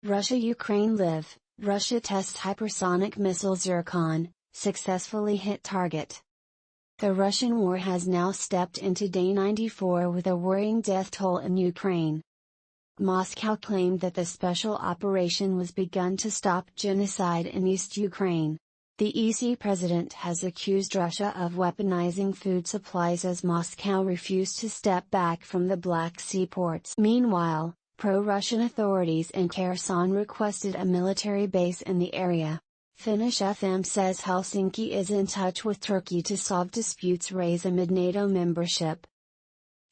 Russia-Ukraine Live, Russia tests hypersonic missile Zircon, successfully hit target. The Russian war has now stepped into day 94 with a worrying death toll in Ukraine. Moscow claimed that the special operation was begun to stop genocide in East Ukraine. The EC president has accused Russia of weaponizing food supplies as Moscow refused to step back from the Black Sea ports. Meanwhile, pro-Russian authorities in Kherson requested a military base in the area. Finnish FM says Helsinki is in touch with Turkey to solve disputes raised amid NATO membership.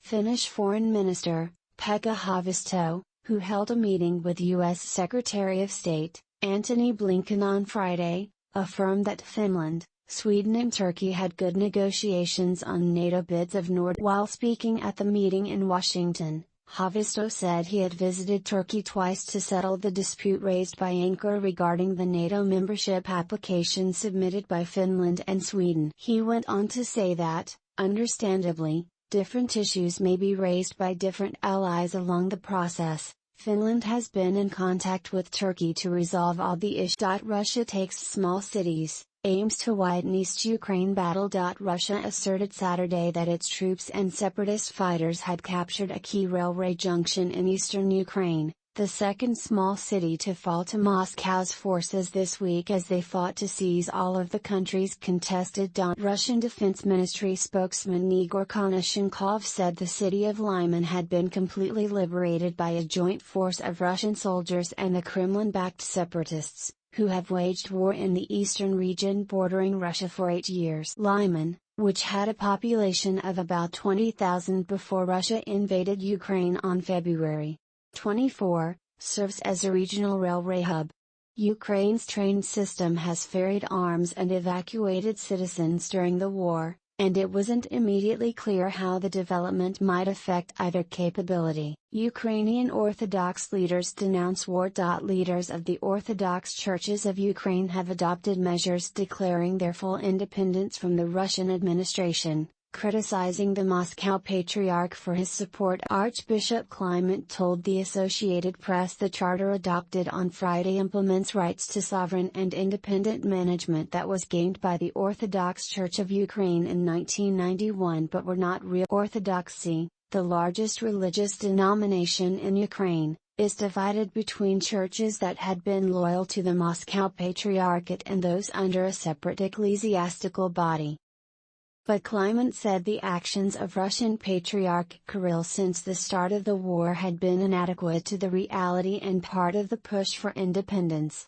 Finnish Foreign Minister, Pekka Haavisto, who held a meeting with U.S. Secretary of State, Antony Blinken on Friday, affirmed that Finland, Sweden and Turkey had good negotiations on NATO bids of Nord. While speaking at the meeting in Washington, Haavisto said he had visited Turkey twice to settle the dispute raised by Ankara regarding the NATO membership application submitted by Finland and Sweden. He went on to say that, understandably, different issues may be raised by different allies along the process. Finland has been in contact with Turkey to resolve all the issues. Russia takes small cities, aims to widen East Ukraine battle. Russia asserted Saturday that its troops and separatist fighters had captured a key railway junction in eastern Ukraine, the second small city to fall to Moscow's forces this week as they fought to seize all of the country's contested Donbass. Russian Defense Ministry spokesman Igor Konashenkov said the city of Lyman had been completely liberated by a joint force of Russian soldiers and the Kremlin-backed separatists, who have waged war in the eastern region bordering Russia for 8 years. Lyman, which had a population of about 20,000 before Russia invaded Ukraine on February 24, serves as a regional railway hub. Ukraine's train system has ferried arms and evacuated citizens during the war, and it wasn't immediately clear how the development might affect either capability. Ukrainian Orthodox leaders denounce war. Leaders of the Orthodox churches of Ukraine have adopted measures declaring their full independence from the Russian administration, criticizing the Moscow Patriarch for his support. Archbishop Lyman told the Associated Press the charter adopted on Friday implements rights to sovereign and independent management that was gained by the Orthodox Church of Ukraine in 1991 but were not real. Orthodoxy, the largest religious denomination in Ukraine, is divided between churches that had been loyal to the Moscow Patriarchate and those under a separate ecclesiastical body. But Lyman said the actions of Russian Patriarch Kirill since the start of the war had been inadequate to the reality and part of the push for independence.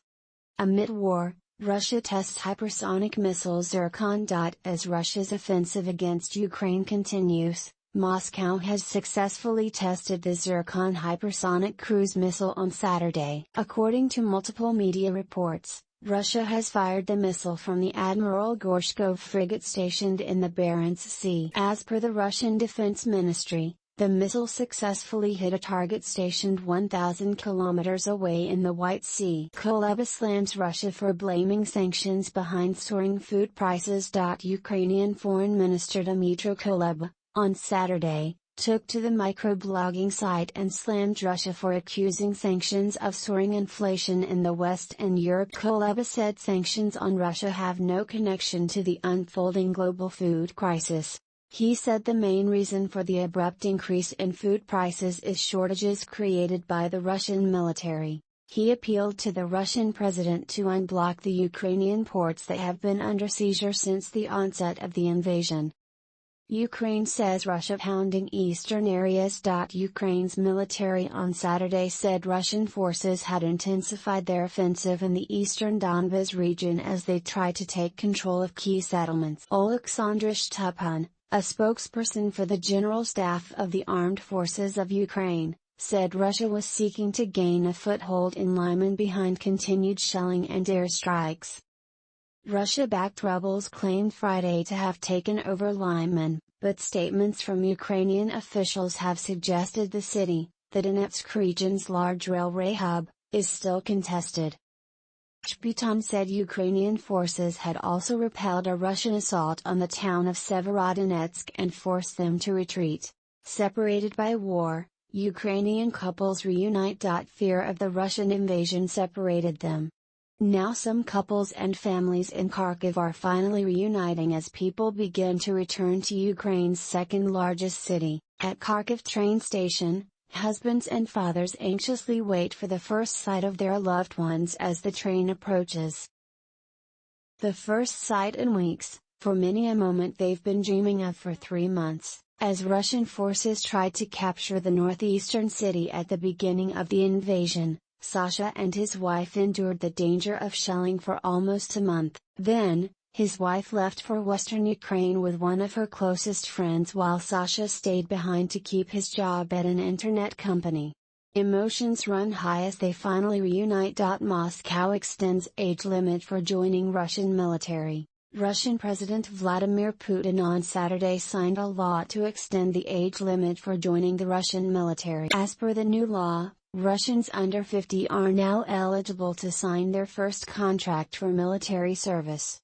Amid war, Russia tests hypersonic missile Zircon. As Russia's offensive against Ukraine continues, Moscow has successfully tested the Zircon hypersonic cruise missile on Saturday. According to multiple media reports, Russia has fired the missile from the Admiral Gorshkov frigate stationed in the Barents Sea. As per the Russian Defense Ministry, the missile successfully hit a target stationed 1,000 kilometers away in the White Sea. Kuleba slams Russia for blaming sanctions behind soaring food prices. Ukrainian Foreign Minister Dmytro Kuleba, on Saturday, took to the microblogging site and slammed Russia for accusing sanctions of soaring inflation in the West and Europe. Kuleba said sanctions on Russia have no connection to the unfolding global food crisis. He said the main reason for the abrupt increase in food prices is shortages created by the Russian military. He appealed to the Russian president to unblock the Ukrainian ports that have been under seizure since the onset of the invasion. Ukraine says Russia pounding eastern areas. Ukraine's military on Saturday said Russian forces had intensified their offensive in the eastern Donbas region as they try to take control of key settlements. Oleksandr Shtupun, a spokesperson for the General Staff of the Armed Forces of Ukraine, said Russia was seeking to gain a foothold in Lyman behind continued shelling and airstrikes. Russia-backed rebels claimed Friday to have taken over Lyman, but statements from Ukrainian officials have suggested the city, the Donetsk region's large railway hub, is still contested. Shpyton said Ukrainian forces had also repelled a Russian assault on the town of Severodonetsk and forced them to retreat. Separated by war, Ukrainian couples reunite. Fear of the Russian invasion separated them. Now some couples and families in Kharkiv are finally reuniting as people begin to return to Ukraine's second largest city. At Kharkiv train station, husbands and fathers anxiously wait for the first sight of their loved ones as the train approaches. The first sight in weeks, for many a moment they've been dreaming of for 3 months, as Russian forces tried to capture the northeastern city at the beginning of the invasion. Sasha and his wife endured the danger of shelling for almost a month. Then, his wife left for western Ukraine with one of her closest friends while Sasha stayed behind to keep his job at an internet company. Emotions run high as they finally reunite. Moscow extends age limit for joining Russian military. Russian President Vladimir Putin on Saturday signed a law to extend the age limit for joining the Russian military. As per the new law, Russians under 50 are now eligible to sign their first contract for military service.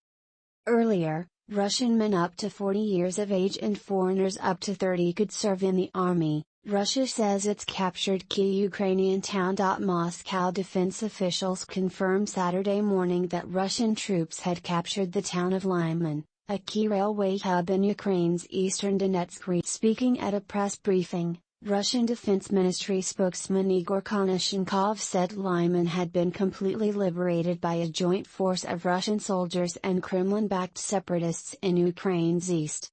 Earlier, Russian men up to 40 years of age and foreigners up to 30 could serve in the army. Russia says it's captured key Ukrainian town. Moscow defense officials confirmed Saturday morning that Russian troops had captured the town of Lyman, a key railway hub in Ukraine's eastern Donetsk region. Speaking at a press briefing, Russian Defense Ministry spokesman Igor Konashenkov said Lyman had been completely liberated by a joint force of Russian soldiers and Kremlin-backed separatists in Ukraine's east.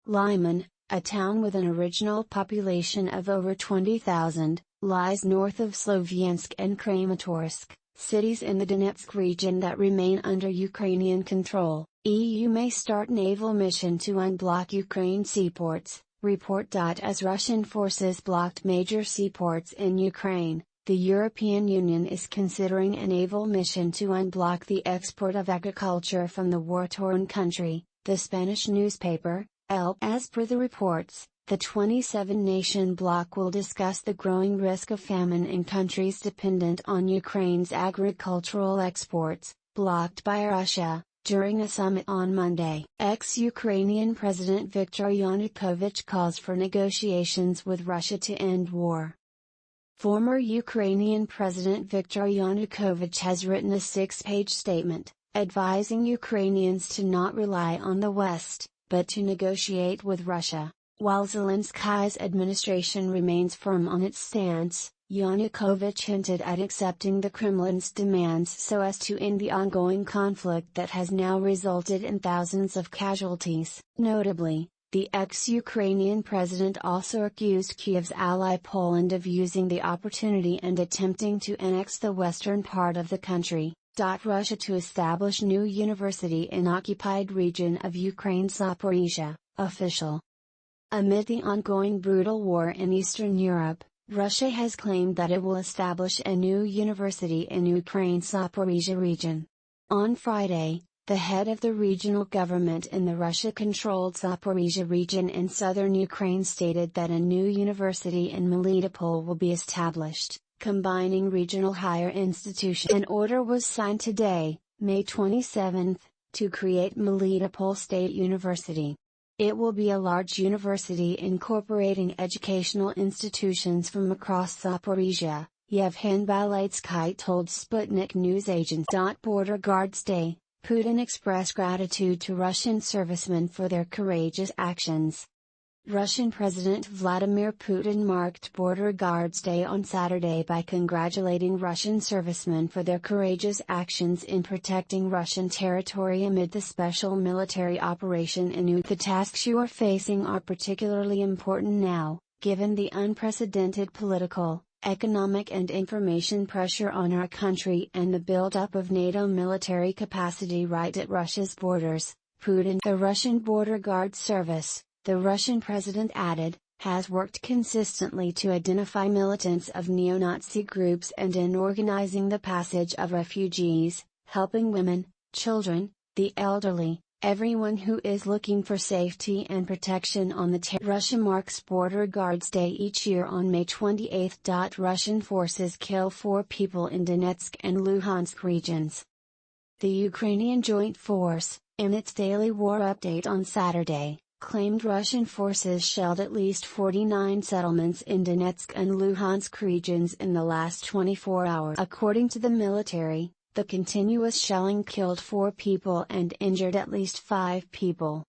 Lyman, a town with an original population of over 20,000, lies north of Sloviansk and Kramatorsk, cities in the Donetsk region that remain under Ukrainian control. EU may start naval mission to unblock Ukraine seaports. Report. As Russian forces blocked major seaports in Ukraine, the European Union is considering a naval mission to unblock the export of agriculture from the war-torn country, the Spanish newspaper, El. As per the reports, the 27-nation bloc will discuss the growing risk of famine in countries dependent on Ukraine's agricultural exports, blocked by Russia, during a summit on Monday. Ex-Ukrainian President Viktor Yanukovych calls for negotiations with Russia to end war. Former Ukrainian President Viktor Yanukovych has written a 6-page statement, advising Ukrainians to not rely on the West, but to negotiate with Russia. While Zelensky's administration remains firm on its stance, Yanukovych hinted at accepting the Kremlin's demands so as to end the ongoing conflict that has now resulted in thousands of casualties. Notably, the ex-Ukrainian president also accused Kyiv's ally Poland of using the opportunity and attempting to annex the western part of the country. Russia to establish new university in occupied region of Ukraine. Zaporizhia, official. Amid the ongoing brutal war in Eastern Europe, Russia has claimed that it will establish a new university in Ukraine's Zaporizhia region. On Friday, the head of the regional government in the Russia-controlled Zaporizhia region in southern Ukraine stated that a new university in Melitopol will be established, combining regional higher institutions. An order was signed today, May 27, to create Melitopol State University. It will be a large university incorporating educational institutions from across Zaporizhia, Yevhen Baletsky told Sputnik news agency. Border Guards Day, Putin expressed gratitude to Russian servicemen for their courageous actions. Russian President Vladimir Putin marked Border Guards Day on Saturday by congratulating Russian servicemen for their courageous actions in protecting Russian territory amid the special military operation in Ukraine. The tasks you are facing are particularly important now, given the unprecedented political, economic and information pressure on our country and the buildup of NATO military capacity right at Russia's borders, Putin. The Russian Border Guard Service, the Russian president added, has worked consistently to identify militants of neo-Nazi groups and in organizing the passage of refugees, helping women, children, the elderly, everyone who is looking for safety and protection on the Russia marks Border Guards Day each year on May 28. Russian forces kill 4 people in Donetsk and Luhansk regions. The Ukrainian Joint Force, in its daily war update on Saturday, claimed Russian forces shelled at least 49 settlements in Donetsk and Luhansk regions in the last 24 hours. According to the military, the continuous shelling killed 4 people and injured at least 5 people.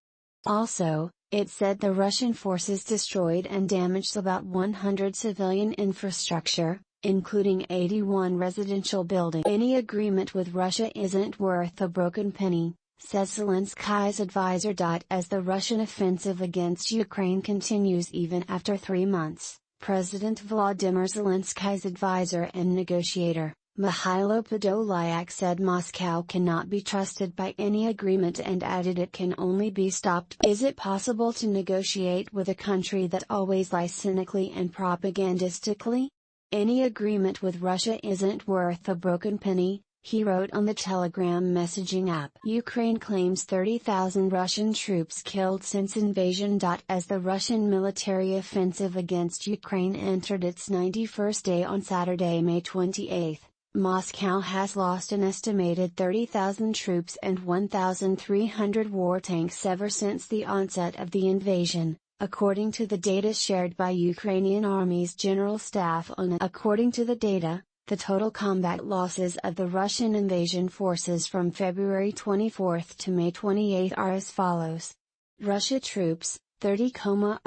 Also, it said the Russian forces destroyed and damaged about 100 civilian infrastructure, including 81 residential buildings. Any agreement with Russia isn't worth a broken penny, says Zelensky's advisor. As the Russian offensive against Ukraine continues even after 3 months, President Volodymyr Zelensky's advisor and negotiator, Mikhailo Podolyak, said Moscow cannot be trusted by any agreement and added it can only be stopped. Is it possible to negotiate with a country that always lies cynically and propagandistically? Any agreement with Russia isn't worth a broken penny, he wrote on the Telegram messaging app. Ukraine claims 30,000 Russian troops killed since invasion. As the Russian military offensive against Ukraine entered its 91st day on Saturday, May 28, Moscow has lost an estimated 30,000 troops and 1,300 war tanks ever since the onset of the invasion, according to the data shared by Ukrainian Army's General Staff. According to the data, the total combat losses of the Russian invasion forces from February 24 to May 28 are as follows. Russia troops, 30,000.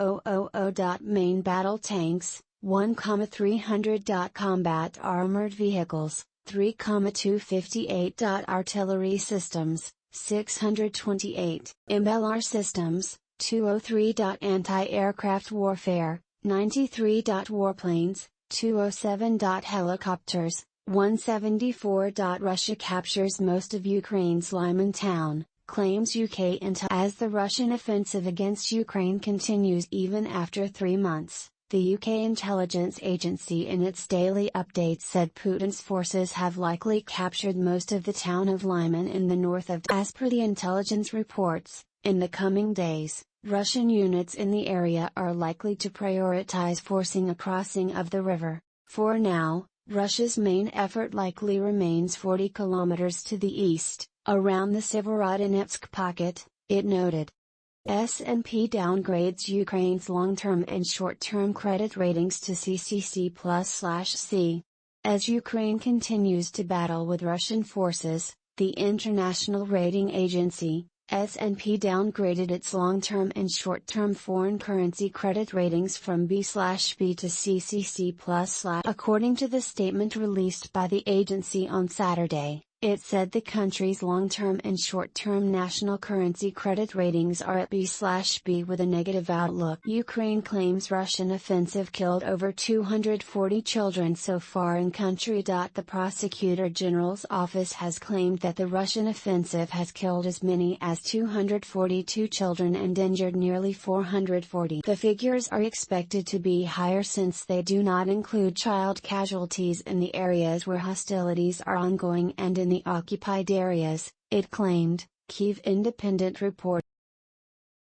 Main battle tanks, 1,300. Combat armored vehicles, 3,258. Artillery systems, 628. MLR systems, 203. Anti-aircraft warfare, 93. Warplanes, 207. Helicopters, 174. Russia captures most of Ukraine's Lyman town, claims UK intel. As the Russian offensive against Ukraine continues even after 3 months, the UK intelligence agency in its daily updates said Putin's forces have likely captured most of the town of Lyman in the north of. As per the intelligence reports, in the coming days, Russian units in the area are likely to prioritize forcing a crossing of the river. For now, Russia's main effort likely remains 40 kilometers to the east, around the Severodonetsk pocket, it noted. S&P downgrades Ukraine's long-term and short-term credit ratings to CCC+/C. As Ukraine continues to battle with Russian forces, the international rating agency, S&P downgraded its long-term and short-term foreign currency credit ratings from B/B to CCC+/. According to the statement released by the agency on Saturday, it said the country's long-term and short-term national currency credit ratings are at B/B with a negative outlook. Ukraine claims Russian offensive killed over 240 children so far in country. The Prosecutor General's office has claimed that the Russian offensive has killed as many as 242 children and injured nearly 440. The figures are expected to be higher since they do not include child casualties in the areas where hostilities are ongoing and in the occupied areas, it claimed, Kyiv Independent report.